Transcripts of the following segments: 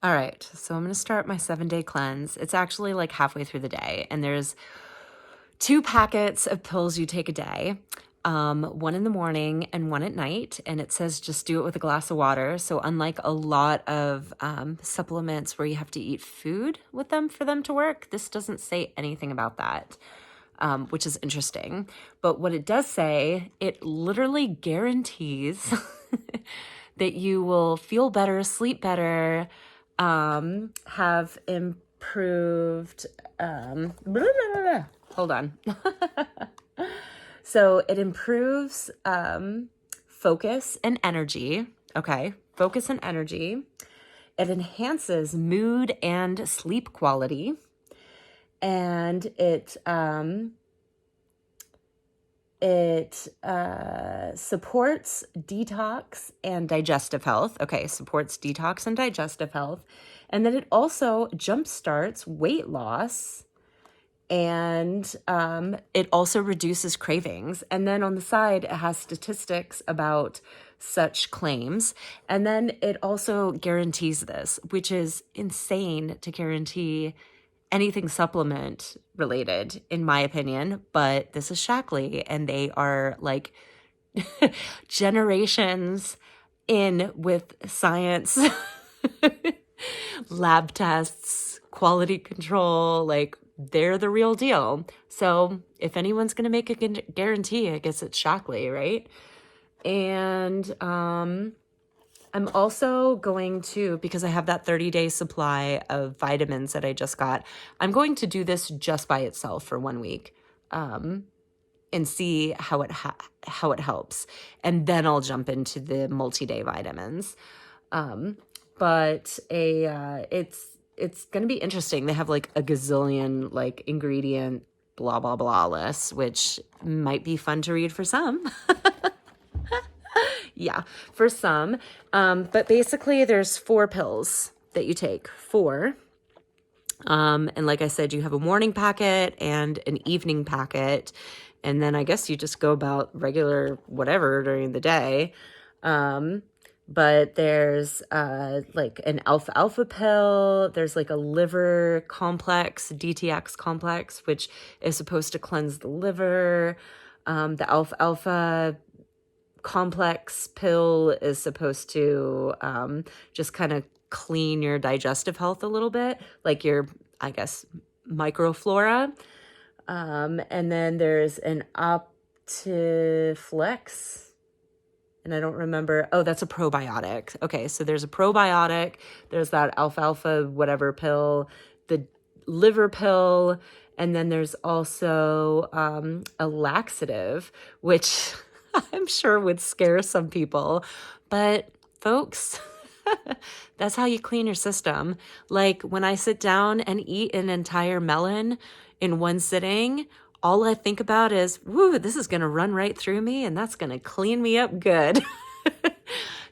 All right, so I'm going to start my 7-day cleanse. It's actually like halfway through the day, and there's 2 packets of pills you take a day, one in the morning and one at night. And it says just do it with a glass of water. So unlike a lot of supplements where you have to eat food with them for them to work, this doesn't say anything about that, which is interesting. But what it does say, it literally guarantees that you will feel better, sleep better, have improved, blah, blah, blah, blah. Hold on. So it improves focus and energy. Okay, focus and energy. It enhances mood and sleep quality. And it supports detox and digestive health. Okay, supports detox and digestive health. And then it also jumpstarts weight loss, and it also reduces cravings. And then on the side, it has statistics about such claims. And then it also guarantees this, which is insane to guarantee anything supplement related, in my opinion. But this is Shaklee, and they are like generations in with science, lab tests, quality control, like they're the real deal. So if anyone's going to make a guarantee, I guess it's Shaklee, right? And I'm also going to, because I have that 30-day supply of vitamins that I just got, I'm going to do this just by itself for 1 week, and see how it helps. And then I'll jump into the multi-day vitamins. But it's going to be interesting. They have like a gazillion like ingredient blah, blah, blah lists, which might be fun to read for some. Yeah, for some. But basically there's 4 pills that you take. 4. And like I said, you have a morning packet and an evening packet. And then I guess you just go about regular whatever during the day. But there's like an alfalfa pill. There's like a liver complex, DTX complex, which is supposed to cleanse the liver. The alfalfa complex pill is supposed to just kind of clean your digestive health a little bit, like your, I guess, microflora. And then there's an Optiflex, and I don't remember. Oh, that's a probiotic. Okay, so there's a probiotic. There's that alfalfa whatever pill, the liver pill, and then there's also a laxative, which I'm sure would scare some people. But folks, that's how you clean your system. Like when I sit down and eat an entire melon in one sitting, all I think about is, woo, this is going to run right through me and that's going to clean me up good.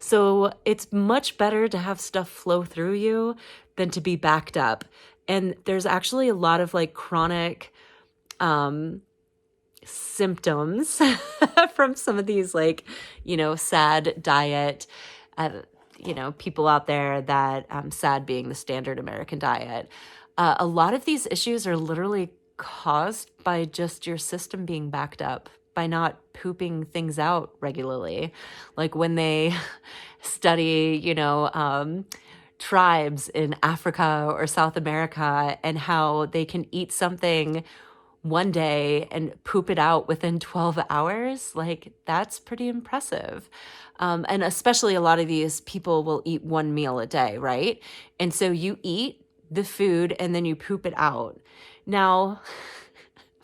So it's much better to have stuff flow through you than to be backed up. And there's actually a lot of like chronic symptoms from some of these like, sad diet, people out there that SAD being the standard American diet. A lot of these issues are literally caused by just your system being backed up, by not pooping things out regularly. Like when they study, tribes in Africa or South America and how they can eat something one day and poop it out within 12 hours, like that's pretty impressive. And especially a lot of these people will eat one meal a day, right? And so you eat the food and then you poop it out. Now,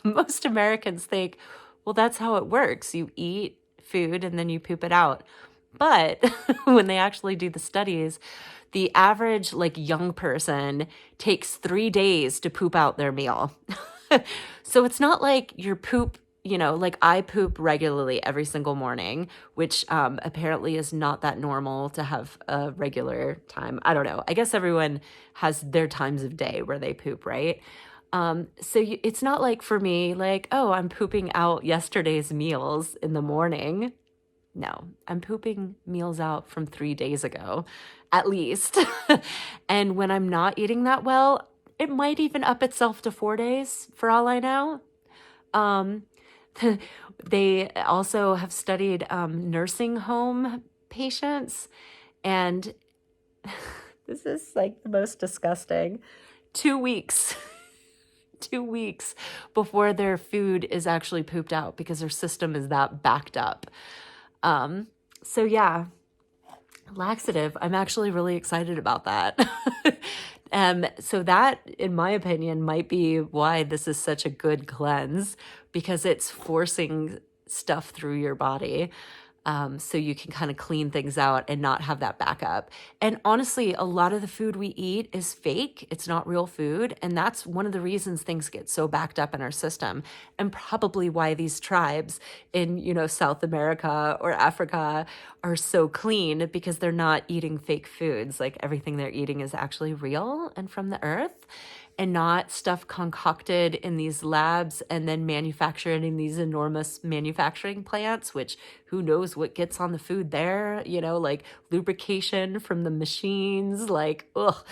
most Americans think, well, that's how it works. You eat food and then you poop it out. But when they actually do the studies, the average like young person takes 3 days to poop out their meal. So it's not like your poop, like I poop regularly every single morning, which apparently is not that normal to have a regular time. I don't know. I guess everyone has their times of day where they poop, right? It's not like for me, like, oh, I'm pooping out yesterday's meals in the morning. No, I'm pooping meals out from 3 days ago at least. And when I'm not eating that well, it might even up itself to 4 days for all I know. Um, they also have studied nursing home patients, and this is like the most disgusting. 2 weeks, 2 weeks before their food is actually pooped out because their system is that backed up. So yeah, laxative. I'm actually really excited about that. So that, in my opinion, might be why this is such a good cleanse, because it's forcing stuff through your body. So you can kind of clean things out and not have that backup. And honestly, a lot of the food we eat is fake. It's not real food. And that's one of the reasons things get so backed up in our system, and probably why these tribes in, South America or Africa are so clean, because they're not eating fake foods. Like, everything they're eating is actually real and from the earth, and not stuff concocted in these labs and then manufactured in these enormous manufacturing plants, which who knows what gets on the food there, like lubrication from the machines, like, ugh,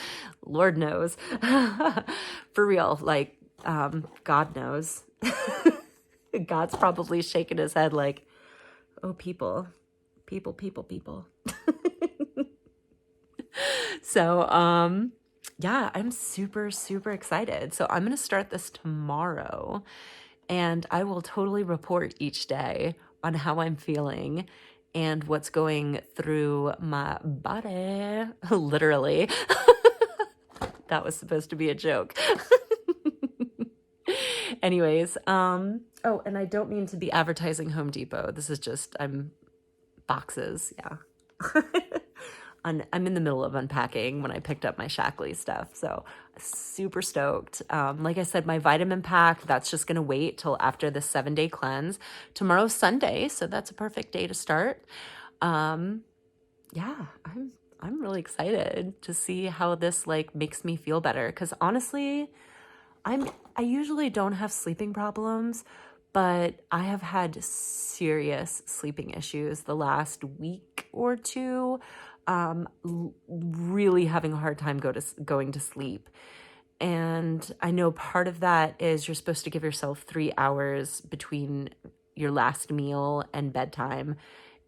Lord knows. For real, like, God knows. God's probably shaking his head like, oh, people. So, yeah, I'm super, super excited. So I'm going to start this tomorrow, and I will totally report each day on how I'm feeling and what's going through my body. Literally. That was supposed to be a joke. Anyways, oh, and I don't mean to be advertising Home Depot. This is just, boxes. Yeah. I'm in the middle of unpacking when I picked up my Shaklee stuff. So super stoked. Like I said, my vitamin pack, that's just going to wait till after the 7-day cleanse. Tomorrow's Sunday, so that's a perfect day to start. Yeah, I'm really excited to see how this like makes me feel better. 'Cause honestly, I usually don't have sleeping problems, but I have had serious sleeping issues the last week or two. Really having a hard time going to sleep. And I know part of that is you're supposed to give yourself 3 hours between your last meal and bedtime.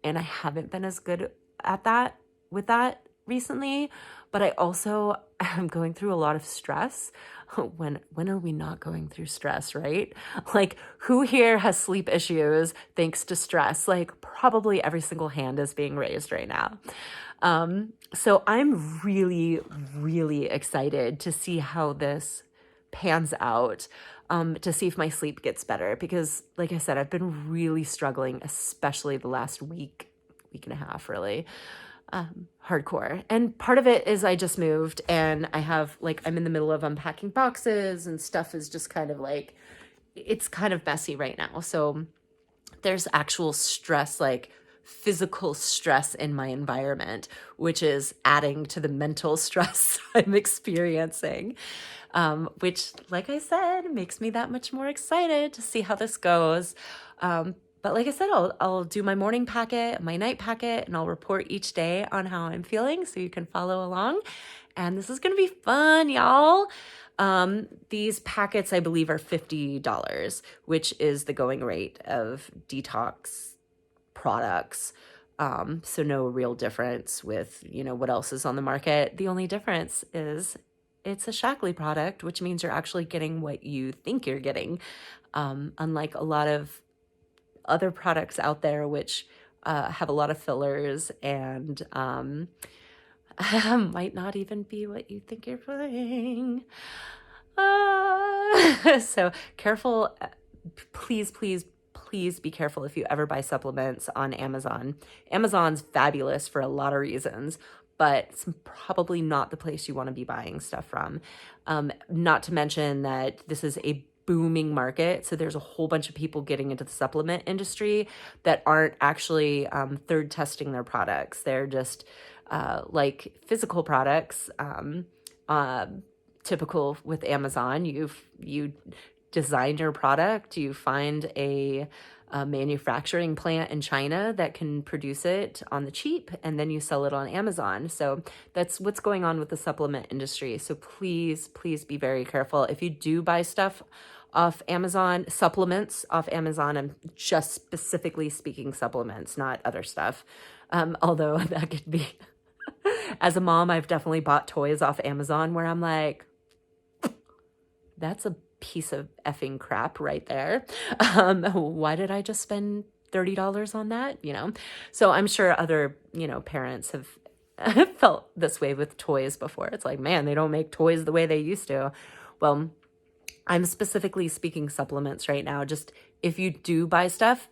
And I haven't been as good at that with that recently, but I also am going through a lot of stress. When are we not going through stress, right? Like, who here has sleep issues thanks to stress? Like, probably every single hand is being raised right now. So I'm really, really excited to see how this pans out, to see if my sleep gets better, because like I said, I've been really struggling, especially the last week and a half, really. Hardcore. And part of it is I just moved, and I'm in the middle of unpacking boxes, and stuff is just kind of like, it's kind of messy right now. So there's actual stress, like physical stress in my environment, which is adding to the mental stress I'm experiencing. Which, like I said, makes me that much more excited to see how this goes. But like I said, I'll do my morning packet, my night packet, and I'll report each day on how I'm feeling so you can follow along. And this is going to be fun, y'all. These packets, I believe, are $50, which is the going rate of detox products. So no real difference with, what else is on the market. The only difference is it's a Shaklee product, which means you're actually getting what you think you're getting. Unlike a lot of other products out there, which have a lot of fillers and might not even be what you think you're getting. So careful. Please, please, please be careful if you ever buy supplements on Amazon. Amazon's fabulous for a lot of reasons, but it's probably not the place you want to be buying stuff from. Not to mention that this is a booming market. So there's a whole bunch of people getting into the supplement industry that aren't actually third testing their products. They're just like physical products, typical with Amazon. You design your product, you find a a manufacturing plant in China that can produce it on the cheap, and then you sell it on Amazon. So that's what's going on with the supplement industry. So please, please be very careful. If you do buy stuff off Amazon, supplements off Amazon, I'm just specifically speaking supplements, not other stuff. Although that could be, as a mom, I've definitely bought toys off Amazon where I'm like, that's a piece of effing crap right there. Why did I just spend $30 on that? So I'm sure other, parents have felt this way with toys before. It's like, man, they don't make toys the way they used to. Well, I'm specifically speaking supplements right now. Just if you do buy stuff,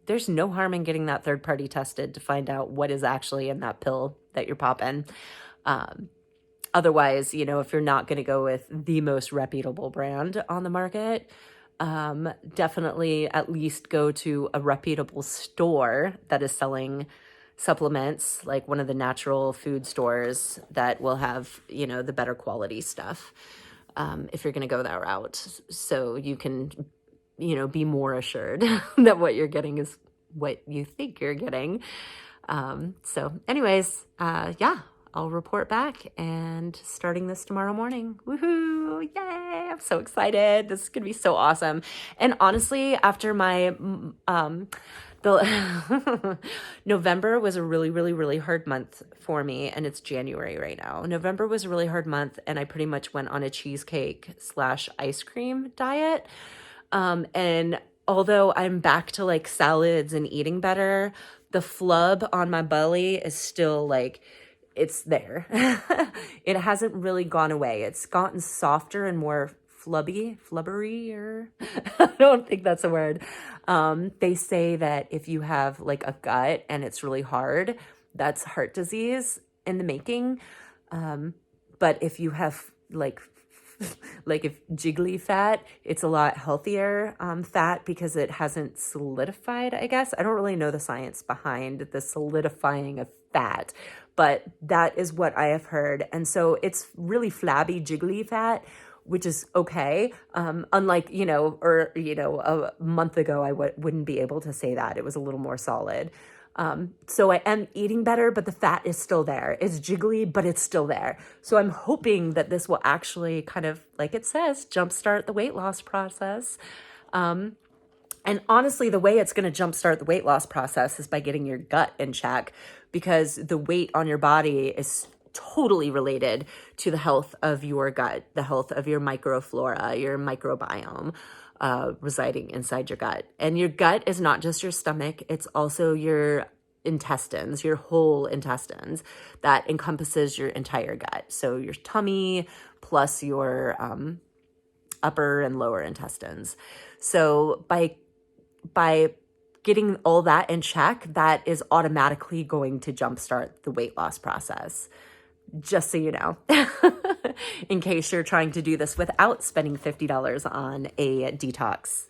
there's no harm in getting that third party tested to find out what is actually in that pill that you're popping. Otherwise, if you're not going to go with the most reputable brand on the market, definitely at least go to a reputable store that is selling supplements, like one of the natural food stores that will have, the better quality stuff, if you're going to go that route. So you can, be more assured that what you're getting is what you think you're getting. So anyways, yeah. I'll report back, and starting this tomorrow morning. Woohoo! Yay! I'm so excited. This is going to be so awesome. And honestly, after my, the November was a really, really, really hard month for me, and it's January right now. November was a really hard month, and I pretty much went on a cheesecake/ice cream diet. And although I'm back to like salads and eating better, the flub on my belly is still like, it's there. It hasn't really gone away. It's gotten softer and more flubbery, or I don't think that's a word. They say that if you have like a gut and it's really hard, that's heart disease in the making. But if you have like if jiggly fat, it's a lot healthier fat because it hasn't solidified, I guess. I don't really know the science behind the solidifying of fat, but that is what I have heard. And so it's really flabby, jiggly fat, which is okay. Unlike, a month ago, I wouldn't be able to say that. It was a little more solid. So I am eating better, but the fat is still there. It's jiggly, but it's still there. So I'm hoping that this will actually kind of, like it says, jumpstart the weight loss process. And honestly, the way it's going to jumpstart the weight loss process is by getting your gut in check, because the weight on your body is totally related to the health of your gut, the health of your microflora, your microbiome residing inside your gut. And your gut is not just your stomach, it's also your intestines, your whole intestines. That encompasses your entire gut. So your tummy plus your upper and lower intestines. So by getting all that in check, that is automatically going to jumpstart the weight loss process. Just so you know, in case you're trying to do this without spending $50 on a detox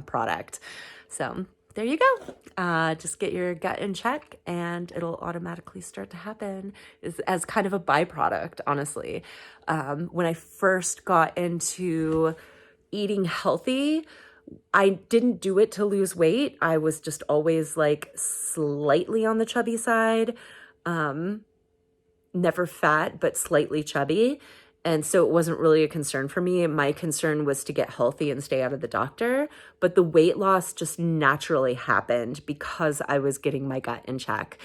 product. So there you go. Just get your gut in check and it'll automatically start to happen as kind of a byproduct, honestly. When I first got into eating healthy, I didn't do it to lose weight. I was just always like slightly on the chubby side. Never fat, but slightly chubby. And so it wasn't really a concern for me. My concern was to get healthy and stay out of the doctor. But the weight loss just naturally happened because I was getting my gut in check,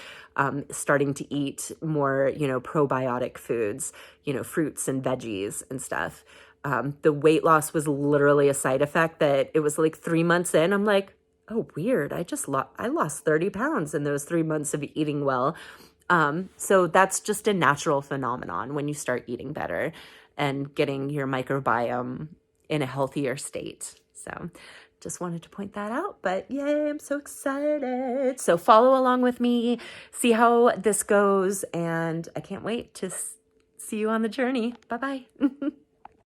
starting to eat more, probiotic foods, fruits and veggies and stuff. The weight loss was literally a side effect that it was like 3 months in. I'm like, oh, weird. I lost 30 pounds in those 3 months of eating well. So that's just a natural phenomenon when you start eating better and getting your microbiome in a healthier state. So just wanted to point that out, but yay, I'm so excited. So follow along with me, see how this goes, and I can't wait to see you on the journey. Bye-bye.